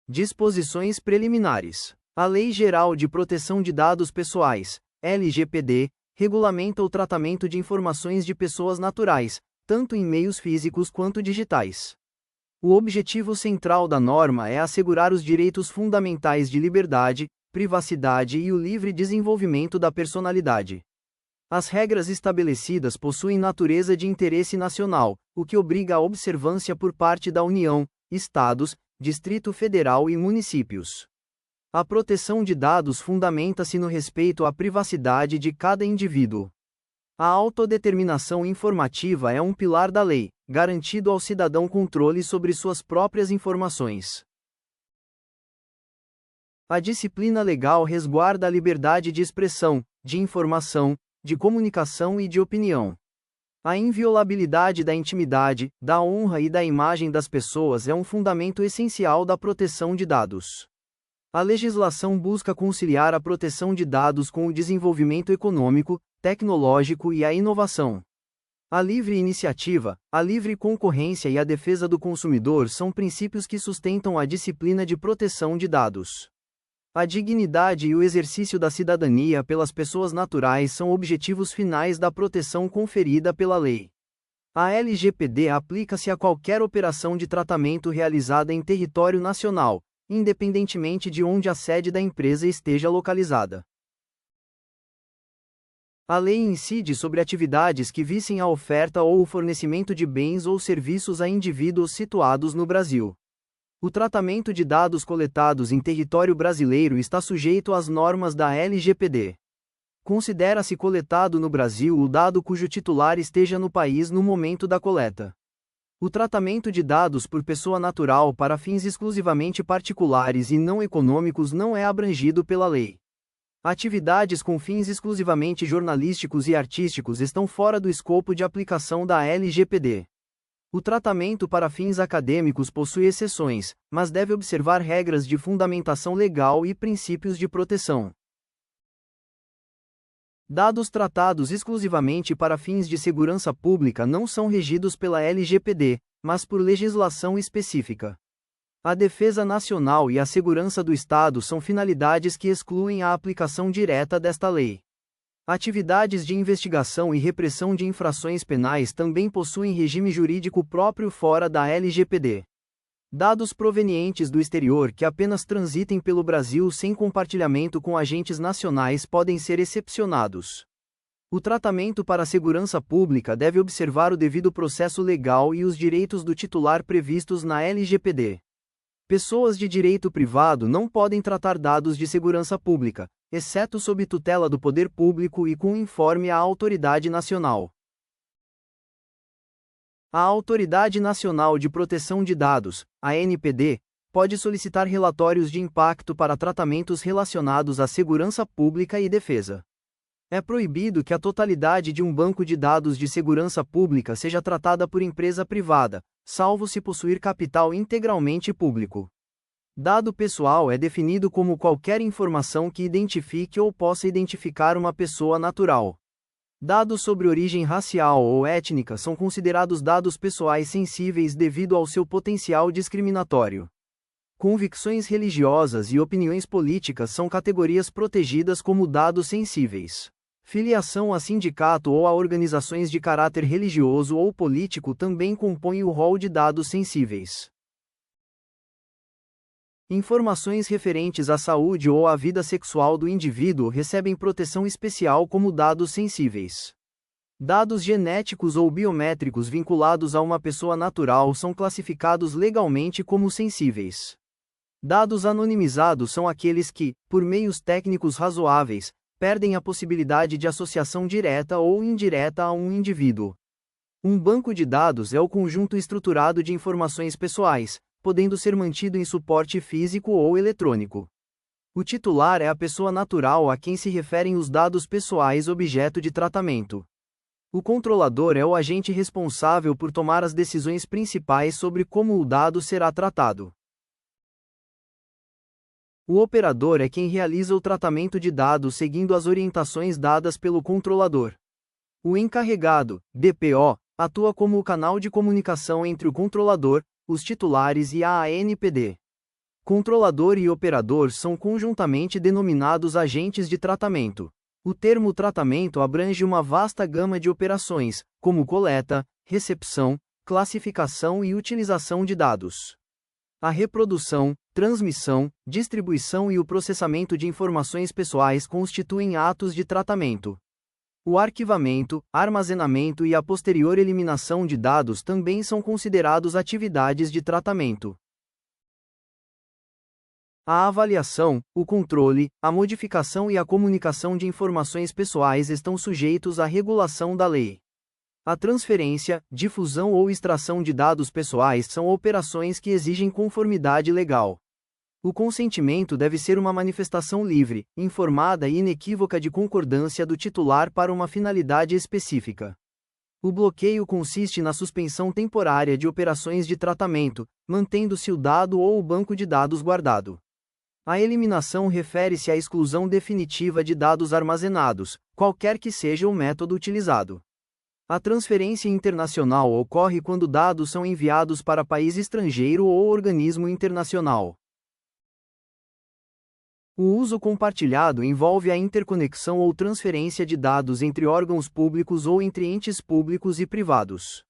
Disposições preliminares. A Lei Geral de Proteção de Dados Pessoais, LGPD, regulamenta o tratamento de informações de pessoas naturais, tanto em meios físicos quanto digitais. O objetivo central da norma é assegurar os direitos fundamentais de liberdade, privacidade e o livre desenvolvimento da personalidade. As regras estabelecidas possuem natureza de interesse nacional, o que obriga a observância por parte da União, Estados, Distrito Federal e municípios. A proteção de dados fundamenta-se no respeito à privacidade de cada indivíduo. A autodeterminação informativa é um pilar da lei, garantindo ao cidadão controle sobre suas próprias informações. A disciplina legal resguarda a liberdade de expressão, de informação, de comunicação e de opinião. A inviolabilidade da intimidade, da honra e da imagem das pessoas é um fundamento essencial da proteção de dados. A legislação busca conciliar a proteção de dados com o desenvolvimento econômico, tecnológico e a inovação. A livre iniciativa, a livre concorrência e a defesa do consumidor são princípios que sustentam a disciplina de proteção de dados. A dignidade e o exercício da cidadania pelas pessoas naturais são objetivos finais da proteção conferida pela lei. A LGPD aplica-se a qualquer operação de tratamento realizada em território nacional, independentemente de onde a sede da empresa esteja localizada. A lei incide sobre atividades que visem a oferta ou o fornecimento de bens ou serviços a indivíduos situados no Brasil. O tratamento de dados coletados em território brasileiro está sujeito às normas da LGPD. Considera-se coletado no Brasil o dado cujo titular esteja no país no momento da coleta. O tratamento de dados por pessoa natural para fins exclusivamente particulares e não econômicos não é abrangido pela lei. Atividades com fins exclusivamente jornalísticos e artísticos estão fora do escopo de aplicação da LGPD. O tratamento para fins acadêmicos possui exceções, mas deve observar regras de fundamentação legal e princípios de proteção. Dados tratados exclusivamente para fins de segurança pública não são regidos pela LGPD, mas por legislação específica. A defesa nacional e a segurança do Estado são finalidades que excluem a aplicação direta desta lei. Atividades de investigação e repressão de infrações penais também possuem regime jurídico próprio fora da LGPD. Dados provenientes do exterior que apenas transitem pelo Brasil sem compartilhamento com agentes nacionais podem ser excepcionados. O tratamento para a segurança pública deve observar o devido processo legal e os direitos do titular previstos na LGPD. Pessoas de direito privado não podem tratar dados de segurança pública, exceto sob tutela do poder público e com informe à autoridade nacional. A Autoridade Nacional de Proteção de Dados, ANPD, pode solicitar relatórios de impacto para tratamentos relacionados à segurança pública e defesa. É proibido que a totalidade de um banco de dados de segurança pública seja tratada por empresa privada, salvo se possuir capital integralmente público. Dado pessoal é definido como qualquer informação que identifique ou possa identificar uma pessoa natural. Dados sobre origem racial ou étnica são considerados dados pessoais sensíveis devido ao seu potencial discriminatório. Convicções religiosas e opiniões políticas são categorias protegidas como dados sensíveis. Filiação a sindicato ou a organizações de caráter religioso ou político também compõe o rol de dados sensíveis. Informações referentes à saúde ou à vida sexual do indivíduo recebem proteção especial como dados sensíveis. Dados genéticos ou biométricos vinculados a uma pessoa natural são classificados legalmente como sensíveis. Dados anonimizados são aqueles que, por meios técnicos razoáveis, perdem a possibilidade de associação direta ou indireta a um indivíduo. Um banco de dados é o conjunto estruturado de informações pessoais, podendo ser mantido em suporte físico ou eletrônico. O titular é a pessoa natural a quem se referem os dados pessoais objeto de tratamento. O controlador é o agente responsável por tomar as decisões principais sobre como o dado será tratado. O operador é quem realiza o tratamento de dados seguindo as orientações dadas pelo controlador. O encarregado, DPO, atua como o canal de comunicação entre o controlador, os titulares e a ANPD. Controlador e operador são conjuntamente denominados agentes de tratamento. O termo tratamento abrange uma vasta gama de operações, como coleta, recepção, classificação e utilização de dados. A reprodução, transmissão, distribuição e o processamento de informações pessoais constituem atos de tratamento. O arquivamento, armazenamento e a posterior eliminação de dados também são considerados atividades de tratamento. A avaliação, o controle, a modificação e a comunicação de informações pessoais estão sujeitos à regulação da lei. A transferência, difusão ou extração de dados pessoais são operações que exigem conformidade legal. O consentimento deve ser uma manifestação livre, informada e inequívoca de concordância do titular para uma finalidade específica. O bloqueio consiste na suspensão temporária de operações de tratamento, mantendo-se o dado ou o banco de dados guardado. A eliminação refere-se à exclusão definitiva de dados armazenados, qualquer que seja o método utilizado. A transferência internacional ocorre quando dados são enviados para país estrangeiro ou organismo internacional. O uso compartilhado envolve a interconexão ou transferência de dados entre órgãos públicos ou entre entes públicos e privados.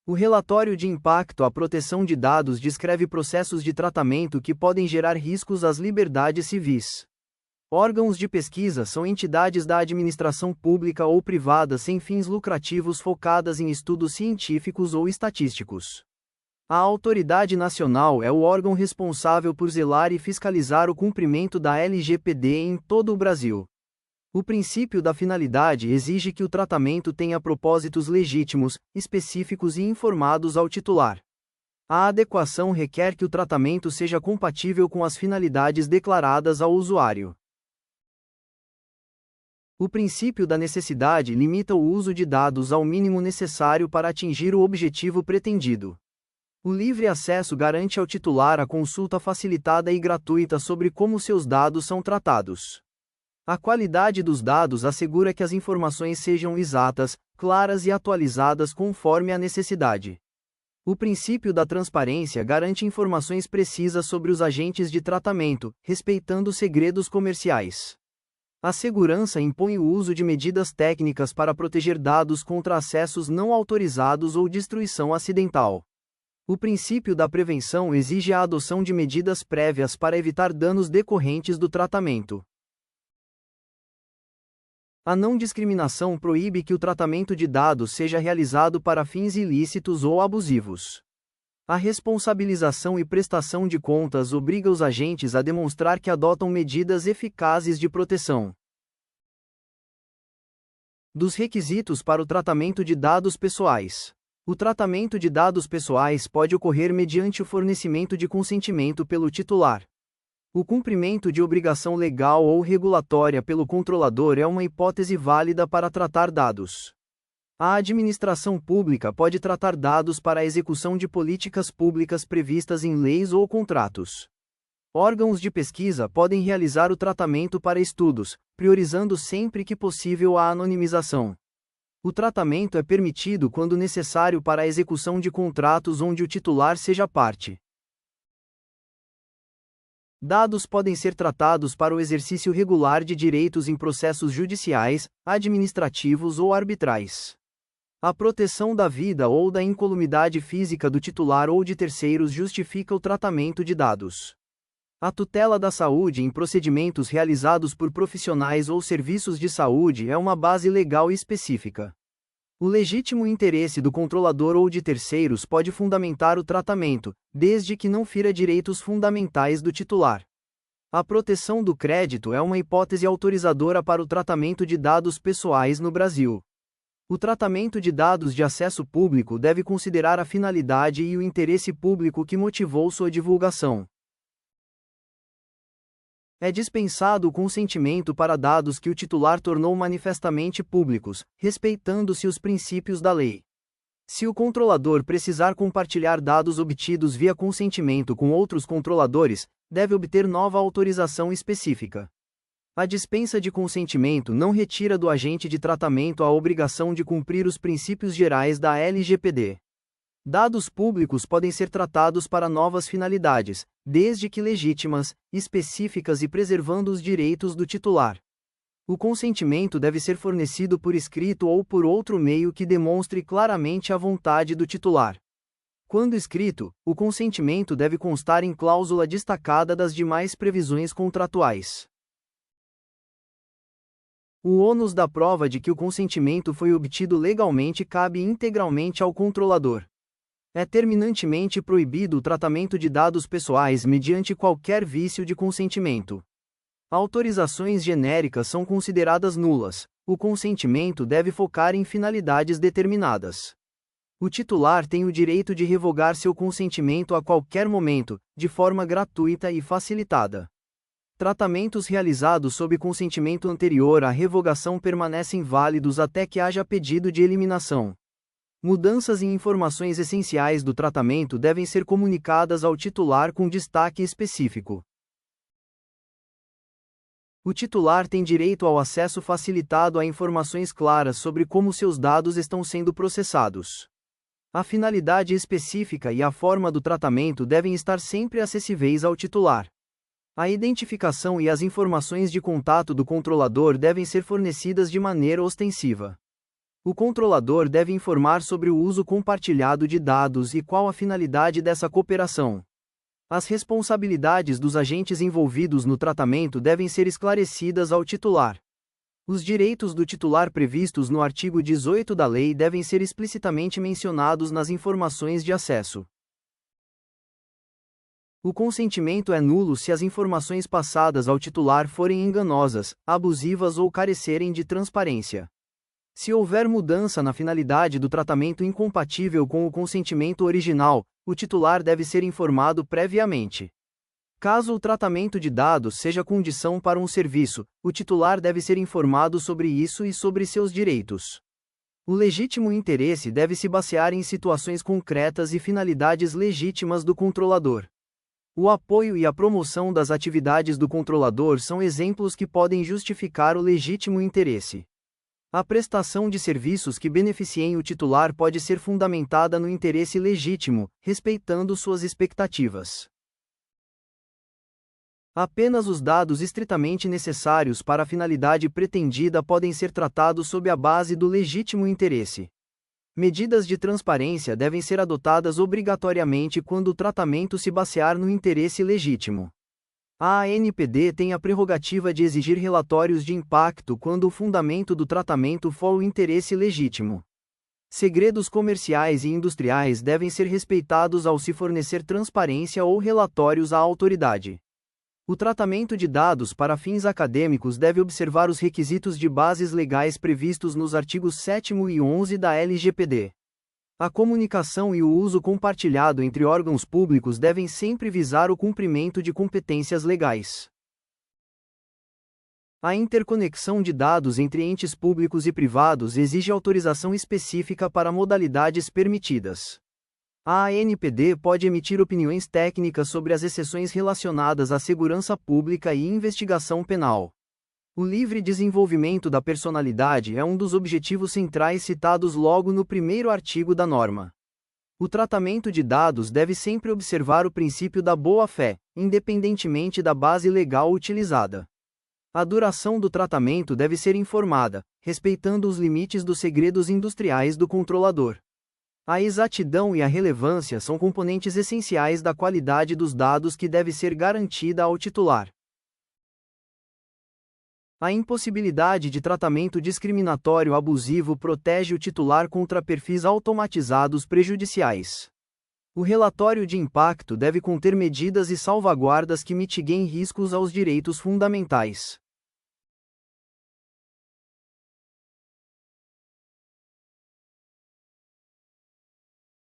O relatório de impacto à proteção de dados descreve processos de tratamento que podem gerar riscos às liberdades civis. Órgãos de pesquisa são entidades da administração pública ou privada sem fins lucrativos focadas em estudos científicos ou estatísticos. A Autoridade Nacional é o órgão responsável por zelar e fiscalizar o cumprimento da LGPD em todo o Brasil. O princípio da finalidade exige que o tratamento tenha propósitos legítimos, específicos e informados ao titular. A adequação requer que o tratamento seja compatível com as finalidades declaradas ao usuário. O princípio da necessidade limita o uso de dados ao mínimo necessário para atingir o objetivo pretendido. O livre acesso garante ao titular a consulta facilitada e gratuita sobre como seus dados são tratados. A qualidade dos dados assegura que as informações sejam exatas, claras e atualizadas conforme a necessidade. O princípio da transparência garante informações precisas sobre os agentes de tratamento, respeitando segredos comerciais. A segurança impõe o uso de medidas técnicas para proteger dados contra acessos não autorizados ou destruição acidental. O princípio da prevenção exige a adoção de medidas prévias para evitar danos decorrentes do tratamento. A não discriminação proíbe que o tratamento de dados seja realizado para fins ilícitos ou abusivos. A responsabilização e prestação de contas obriga os agentes a demonstrar que adotam medidas eficazes de proteção. Dos requisitos para o tratamento de dados pessoais. O tratamento de dados pessoais pode ocorrer mediante o fornecimento de consentimento pelo titular. O cumprimento de obrigação legal ou regulatória pelo controlador é uma hipótese válida para tratar dados. A administração pública pode tratar dados para a execução de políticas públicas previstas em leis ou contratos. Órgãos de pesquisa podem realizar o tratamento para estudos, priorizando sempre que possível a anonimização. O tratamento é permitido quando necessário para a execução de contratos onde o titular seja parte. Dados podem ser tratados para o exercício regular de direitos em processos judiciais, administrativos ou arbitrais. A proteção da vida ou da incolumidade física do titular ou de terceiros justifica o tratamento de dados. A tutela da saúde em procedimentos realizados por profissionais ou serviços de saúde é uma base legal específica. O legítimo interesse do controlador ou de terceiros pode fundamentar o tratamento, desde que não fira direitos fundamentais do titular. A proteção do crédito é uma hipótese autorizadora para o tratamento de dados pessoais no Brasil. O tratamento de dados de acesso público deve considerar a finalidade e o interesse público que motivou sua divulgação. É dispensado o consentimento para dados que o titular tornou manifestamente públicos, respeitando-se os princípios da lei. Se o controlador precisar compartilhar dados obtidos via consentimento com outros controladores, deve obter nova autorização específica. A dispensa de consentimento não retira do agente de tratamento a obrigação de cumprir os princípios gerais da LGPD. Dados públicos podem ser tratados para novas finalidades, desde que legítimas, específicas e preservando os direitos do titular. O consentimento deve ser fornecido por escrito ou por outro meio que demonstre claramente a vontade do titular. Quando escrito, o consentimento deve constar em cláusula destacada das demais previsões contratuais. O ônus da prova de que o consentimento foi obtido legalmente cabe integralmente ao controlador. É terminantemente proibido o tratamento de dados pessoais mediante qualquer vício de consentimento. Autorizações genéricas são consideradas nulas. O consentimento deve focar em finalidades determinadas. O titular tem o direito de revogar seu consentimento a qualquer momento, de forma gratuita e facilitada. Tratamentos realizados sob consentimento anterior à revogação permanecem válidos até que haja pedido de eliminação. Mudanças em informações essenciais do tratamento devem ser comunicadas ao titular com destaque específico. O titular tem direito ao acesso facilitado a informações claras sobre como seus dados estão sendo processados. A finalidade específica e a forma do tratamento devem estar sempre acessíveis ao titular. A identificação e as informações de contato do controlador devem ser fornecidas de maneira ostensiva. O controlador deve informar sobre o uso compartilhado de dados e qual a finalidade dessa cooperação. As responsabilidades dos agentes envolvidos no tratamento devem ser esclarecidas ao titular. Os direitos do titular previstos no artigo 18 da lei devem ser explicitamente mencionados nas informações de acesso. O consentimento é nulo se as informações passadas ao titular forem enganosas, abusivas ou carecerem de transparência. Se houver mudança na finalidade do tratamento incompatível com o consentimento original, o titular deve ser informado previamente. Caso o tratamento de dados seja condição para um serviço, o titular deve ser informado sobre isso e sobre seus direitos. O legítimo interesse deve se basear em situações concretas e finalidades legítimas do controlador. O apoio e a promoção das atividades do controlador são exemplos que podem justificar o legítimo interesse. A prestação de serviços que beneficiem o titular pode ser fundamentada no interesse legítimo, respeitando suas expectativas. Apenas os dados estritamente necessários para a finalidade pretendida podem ser tratados sob a base do legítimo interesse. Medidas de transparência devem ser adotadas obrigatoriamente quando o tratamento se basear no interesse legítimo. A ANPD tem a prerrogativa de exigir relatórios de impacto quando o fundamento do tratamento for o interesse legítimo. Segredos comerciais e industriais devem ser respeitados ao se fornecer transparência ou relatórios à autoridade. O tratamento de dados para fins acadêmicos deve observar os requisitos de bases legais previstos nos artigos 7º e 11 da LGPD. A comunicação e o uso compartilhado entre órgãos públicos devem sempre visar o cumprimento de competências legais. A interconexão de dados entre entes públicos e privados exige autorização específica para modalidades permitidas. A ANPD pode emitir opiniões técnicas sobre as exceções relacionadas à segurança pública e investigação penal. O livre desenvolvimento da personalidade é um dos objetivos centrais citados logo no primeiro artigo da norma. O tratamento de dados deve sempre observar o princípio da boa-fé, independentemente da base legal utilizada. A duração do tratamento deve ser informada, respeitando os limites dos segredos industriais do controlador. A exatidão e a relevância são componentes essenciais da qualidade dos dados que deve ser garantida ao titular. A impossibilidade de tratamento discriminatório abusivo protege o titular contra perfis automatizados prejudiciais. O relatório de impacto deve conter medidas e salvaguardas que mitiguem riscos aos direitos fundamentais.